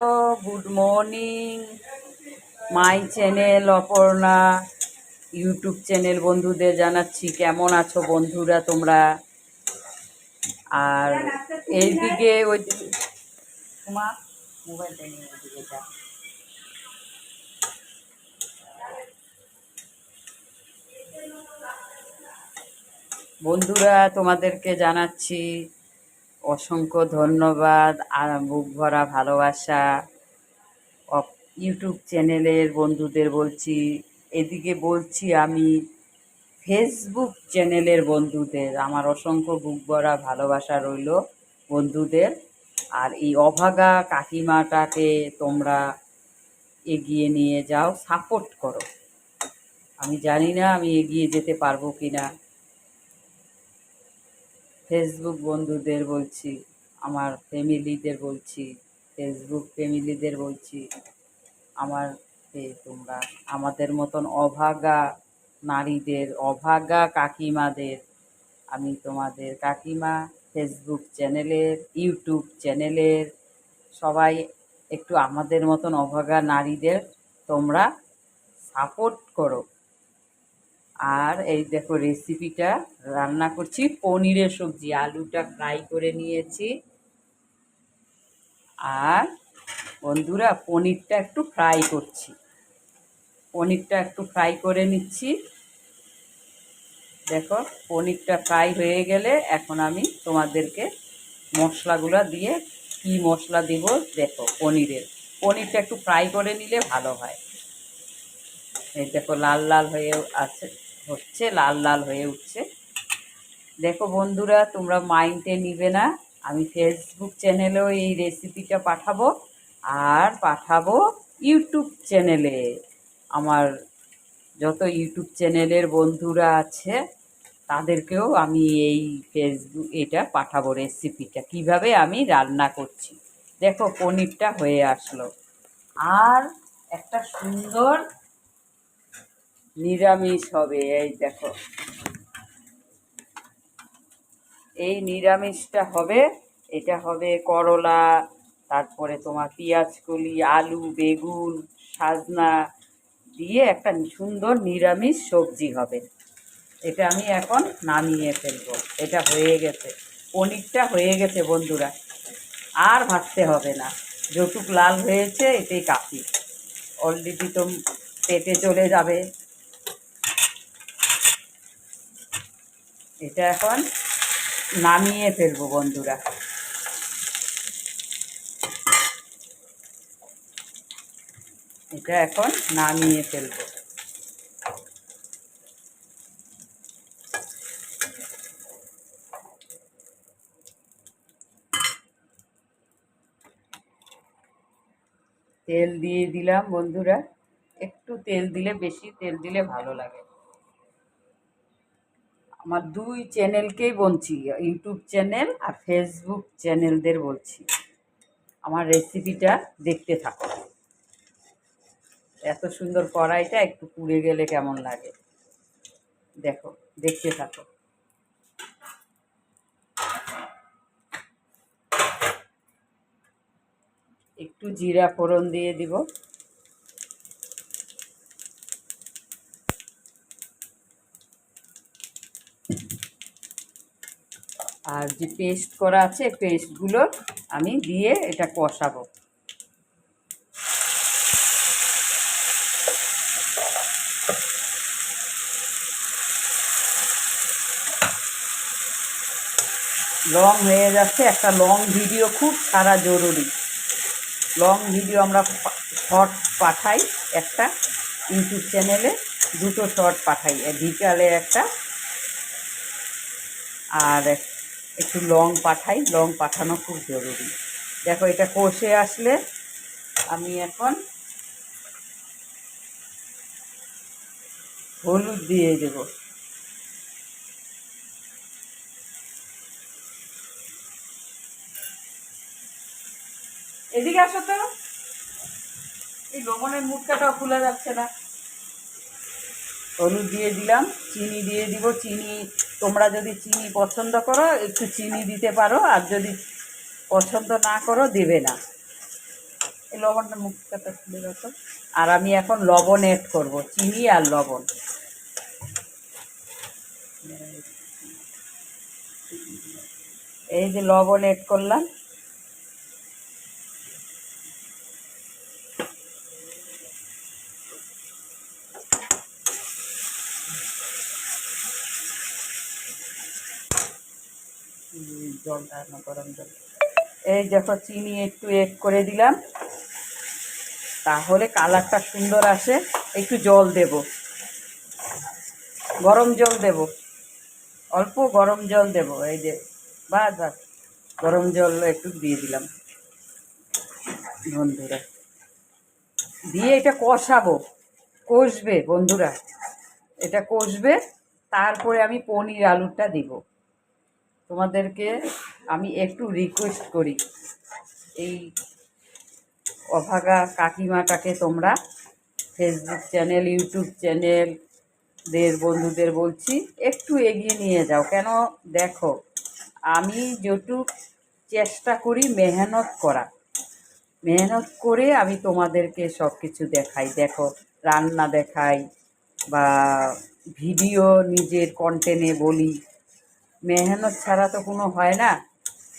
Good morning my channel Aparna YouTube channel বন্ধুদের জানাচ্ছি কেমন আছো বন্ধুরা তোমরা। আর এইদিকে ওই তোমার মোবাইলটা নিয়ে ওইদিকে যা। বন্ধুরা তোমাদেরকে জানাচ্ছি অসংখ্য ধন্যবাদ আর বুক ভরা ভালোবাসা। ইউটিউব চ্যানেলের বন্ধুদের বলছি, এদিকে বলছি আমি ফেসবুক চ্যানেলের বন্ধুদের আমার অসংখ্য বুক ভরা ভালোবাসা রইল বন্ধুদের। আর এই অভাগা কাকিমাটাকে তোমরা এগিয়ে নিয়ে যাও, সাপোর্ট করো। আমি জানি না আমি এগিয়ে যেতে পারবো কি না। ফেসবুক বন্ধুদের বলছি, আমার ফ্যামিলিদের বলছি, ফেসবুক ফ্যামিলিদের বলছি, আমার তোমরা আমাদের মতন অভাগা নারীদের, অভাগা কাকিমাদের, আমি তোমাদের কাকিমা, ফেসবুক চ্যানেলের, ইউটিউব চ্যানেলের সবাই একটু আমাদের মতন অভাগা নারীদের তোমরা সাপোর্ট করো। আর এই দেখো রেসিপিটা রান্না করছি পনিরের সবজি, আলুটা ফ্রাই করে নিয়েছি। আর বন্ধুরা পনিরটা একটু ফ্রাই করছি, পনিরটা একটু ফ্রাই করে নিচ্ছি। দেখো পনিরটা ফ্রাই হয়ে গেলে এখন আমি তোমাদেরকে মশলাগুলো দিয়ে কি মশলা দিব দেখো। পনিরটা একটু ফ্রাই করে নিলে ভালো হয়। এই দেখো লাল লাল হয়ে হচ্ছে, লাল লাল হয়ে উঠছে। দেখো বন্ধুরা তোমরা মাইন্ডে নিবে না, আমি ফেসবুক চ্যানেলেও এই রেসিপিটা পাঠাবো আর পাঠাবো ইউটিউব চ্যানেলে। আমার যত ইউটিউব চ্যানেলের বন্ধুরা আছে তাদেরকেও আমি এই ফেসবুক এটা পাঠাবো, রেসিপিটা কিভাবে আমি রান্না করছি। দেখো পনিরটা হয়ে আসলো। আর একটা সুন্দর নিরামিষ হবে। এই দেখো এই নিরামিষটা হবে, এটা হবে করলা, তারপরে তোমার পেঁয়াজকলি, আলু, বেগুন, সাজনা দিয়ে একটা সুন্দর নিরামিষ সবজি হবে। এটা আমি এখন নামিয়ে ফেলবো। এটা হয়ে গেছে, পনিরটা হয়ে গেছে বন্ধুরা, আর ভাজতে হবে না। যতটুক লাল হয়েছে এটাই কাফি, অলরেডি তো পেটে চলে যাবে। এটা এখন নামিয়ে ফেলবো বন্ধুরা। এটা এখন নামিয়ে ফেলবো। তেল দিয়ে দিলাম বন্ধুরা, একটু তেল দিলে, বেশি তেল দিলে ভালো লাগে। আমার দুই চ্যানেলকেই বলছি, ইউটিউব চ্যানেল আর ফেসবুক চ্যানেলদের বলছি আমার রেসিপিটা দেখতে থাকো। এত সুন্দর কড়াইটা একটু পুড়ে গেলে কেমন লাগে, দেখো দেখতে থাকো। একটু জিরা ফোড়ন দিয়ে দিব। আর যে পেস্ট করা আছে পেস্টগুলো আমি দিয়ে এটা কষাবো। লং হয়ে যাচ্ছে, একটা লং ভিডিও খুব সারা জরুরি। লং ভিডিও আমরা শর্ট পাঠাই, একটা ইউটিউব চ্যানেলে দুটো শর্ট পাঠাই, বিকালে একটা আর একটু লং পাঠাই। লং পাঠানো খুব জরুরি। দেখো এটা কষে আসলে আমি এখন হলুদ দিয়ে দেব। এদিকে আসো তো, এই লবণের মুখটাও খুলে যাচ্ছে না। হলুদ দিয়ে দিলাম, চিনি দিয়ে দিব। চিনি তোমরা যদি চিনি পছন্দ করো একটু চিনি দিতে পারো, আর যদি পছন্দ না করো দেবে না। এই লবণটা মুখটা খুলে রাখো। আর আমি এখন লবণ অ্যাড করব, চিনি আর লবণ। এই যে লবণ অ্যাড করলাম। জলটা গরম জল, এই দেখো চিনি একটু অ্যাড করে দিলাম, তাহলে কালারটা সুন্দর আসে। একটু জল দেব, গরম জল দেব, অল্প গরম জল দেব। এই যে বাস বাস, গরম জল একটু দিয়ে দিলাম বন্ধুরা। দিয়ে এটা কষাবো, কষবে বন্ধুরা, এটা কষবে। তারপরে আমি পনির আলুটা দিব। তোমাদেরকে আমি একটু রিকোয়েস্ট করি, এই অভাগা কাকিমাটাকে তোমরা ফেসবুক চ্যানেল, ইউটিউব চ্যানেলদের বন্ধুদের বলছি একটু এগিয়ে নিয়ে যাও। কেন দেখো, আমি যেটুক চেষ্টা করি মেহনত করা, মেহনত করে আমি তোমাদেরকে সব কিছু দেখাই। দেখো, রান্না দেখাই বা ভিডিও নিজের কন্টেন্টে বলি, মেহনত ছাড়া তো কোনো হয় না।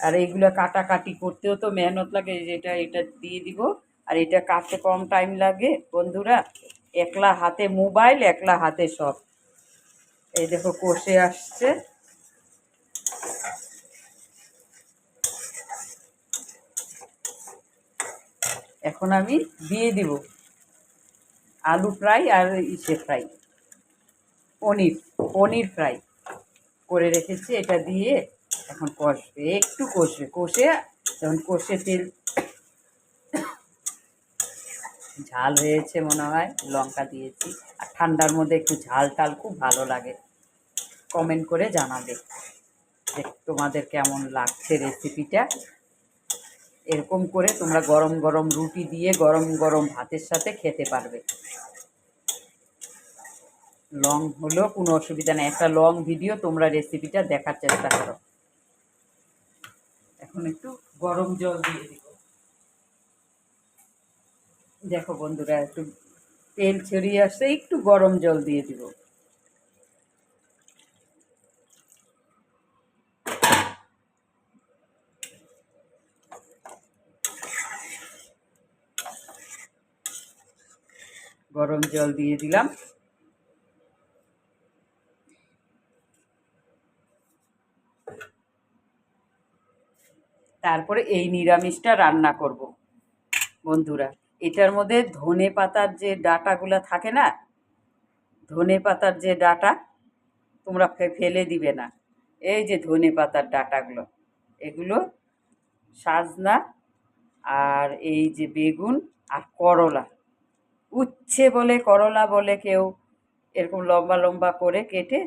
আর এইগুলো কাটাকাটি করতেও তো মেহনত লাগে। যেটা এটা দিয়ে দিব, আর এটা কাটতে কম টাইম লাগে বন্ধুরা। একলা হাতে মোবাইল, একলা হাতে সব। এই দেখো কষে আসছে। এখন আমি দিয়ে দিব আলু ফ্রাই আর ইসে ফ্রাই, পনির পনির ফ্রাই করে রেখেছি। এটা দিয়ে এখন কষবে, একটু কষবে, কষে যখন কষে তেল ঝাল হয়েছে মনে হয়, লঙ্কা দিয়েছি। আর ঠান্ডার মধ্যে একটু ঝাল টাল খুব ভালো লাগে। কমেন্ট করে জানাবে যে তোমাদের কেমন লাগছে রেসিপিটা। এরকম করে তোমরা গরম গরম রুটি দিয়ে গরম গরম ভাতের সাথে খেতে পারবে। লং হলেও কোনো অসুবিধা নেই, একটা লং ভিডিও তোমরা রেসিপিটা দেখার চেষ্টা করো। এখন একটু গরম জল দিয়ে দিব। দেখো বন্ধুরা, একটু তেল ছড়িয়ে আসছে, একটু গরম জল দিয়ে দিব। গরম জল দিয়ে দিলাম। তারপরে এই নিরামিষটা রান্না করব বন্ধুরা। এটার মধ্যে ধনে পাতার যে ডাঁটাগুলো থাকে না, ধনে পাতার যে ডাঁটা, তোমরা ফেলে দিবে না। এই যে ধনে পাতার ডাঁটাগুলো, এগুলো সাজনা, আর এই যে বেগুন আর করলা, উচ্ছে বলে করলা বলে কেউ, এরকম লম্বা লম্বা করে কেটে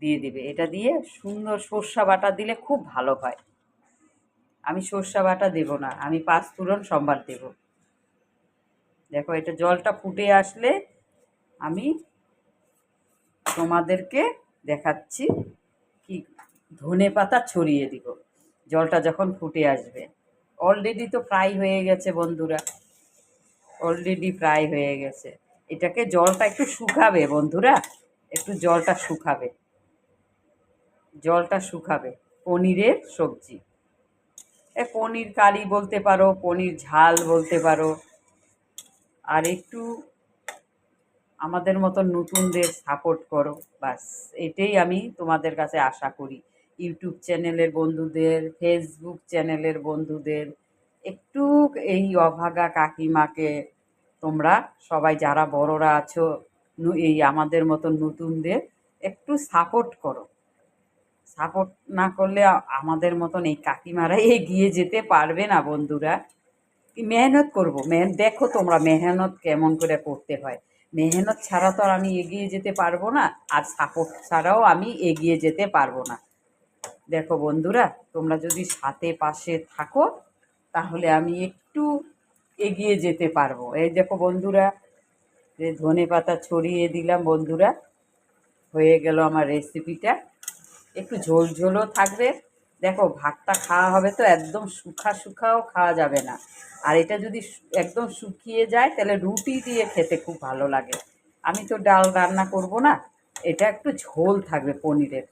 দিয়ে দিবে। এটা দিয়ে সুন্দর সর্ষা বাটা দিলে খুব ভালো হয়। আমি সর্ষা বাটা দেব না, আমি পাঁচফোড়ন সম্বার দেব। দেখো, এটা জলটা ফুটে আসলে আমি তোমাদেরকে দেখাচ্ছি কি ধনে পাতা ছড়িয়ে দিব জলটা যখন ফুটে আসবে। অলরেডি তো ফ্রাই হয়ে গেছে বন্ধুরা, অলরেডি ফ্রাই হয়ে গেছে। এটাকে জলটা একটু শুকাবে বন্ধুরা, একটু জলটা শুকাবে, জলটা শুকাবে। পনিরের সবজি, পনির কারি বলতে পারো, পনির ঝাল বলতে পারো। আর একটু আমাদের মতন নতুনদের সাপোর্ট করো, বাস এটাই আমি তোমাদের কাছে আশা করি। ইউটিউব চ্যানেলের বন্ধুদের, ফেসবুক চ্যানেলের বন্ধুদের, একটু এই অভাগা কাকিমাকে তোমরা সবাই যারা বড়রা আছো, এই আমাদের মতন নতুনদের একটু সাপোর্ট করো। সাপোর্ট না করলে আমাদের মতন এই কাকিমারা এগিয়ে যেতে পারবে না বন্ধুরা। মেহনত করবো, দেখো তোমরা মেহনত কেমন করে করতে হয়। মেহনত ছাড়া তো আর আমি এগিয়ে যেতে পারবো না, আর সাপোর্ট ছাড়াও আমি এগিয়ে যেতে পারবো না। দেখো বন্ধুরা, তোমরা যদি সাথে পাশে থাকো তাহলে আমি একটু এগিয়ে যেতে পারবো। এই দেখো বন্ধুরা, যে ধনে পাতা ছড়িয়ে দিলাম বন্ধুরা, হয়ে গেল আমার রেসিপিটা। একটু ঝোল ঝোলও থাকবে, দেখো ভাতটা খাওয়া হবে তো একদম শুকাও খাওয়া যাবে না। আর এটা যদি একদম শুকিয়ে যায় তাহলে রুটি দিয়ে খেতে খুব ভালো লাগে। আমি তো ডাল রান্না করব না, এটা একটু ঝোল থাকবে পনিরের।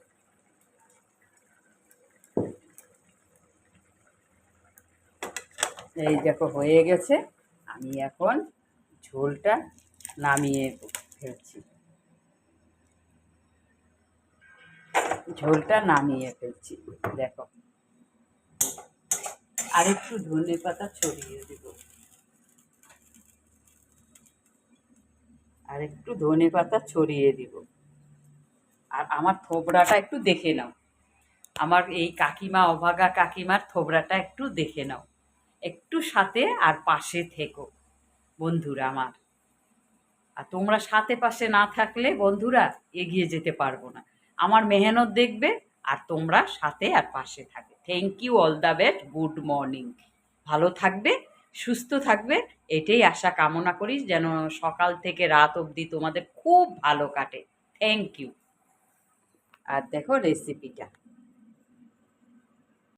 এই দেখো হয়ে গেছে, আমি এখন ঝোলটা নামিয়ে ফেলছি। ঝোলটা নামিয়ে ফেলছি, দেখো। আর একটু ধনে পাতা ছড়িয়ে দেব, আর একটু ধনে পাতা ছড়িয়ে দিব। আর আমার থোবড়াটা একটু দেখে নাও, আমার এই কাকিমা, অভাগা কাকিমার থোবড়াটা একটু দেখে নাও। একটু সাথে আর পাশে থেকো বন্ধুরা আমার। আর তোমরা সাথে পাশে না থাকলে বন্ধুরা এগিয়ে যেতে পারবো না। আমার মেহনত দেখবে আর তোমরা সাথে আর পাশে থাকবে। Thank you, all the best, good morning. ভালো থাকবে, সুস্থ থাকবে, এটাই আশা কামনা করি, যেন সকাল থেকে রাত অবধি তোমাদের খুব ভালো কাটে। Thank you. আর দেখো রেসিপিটা।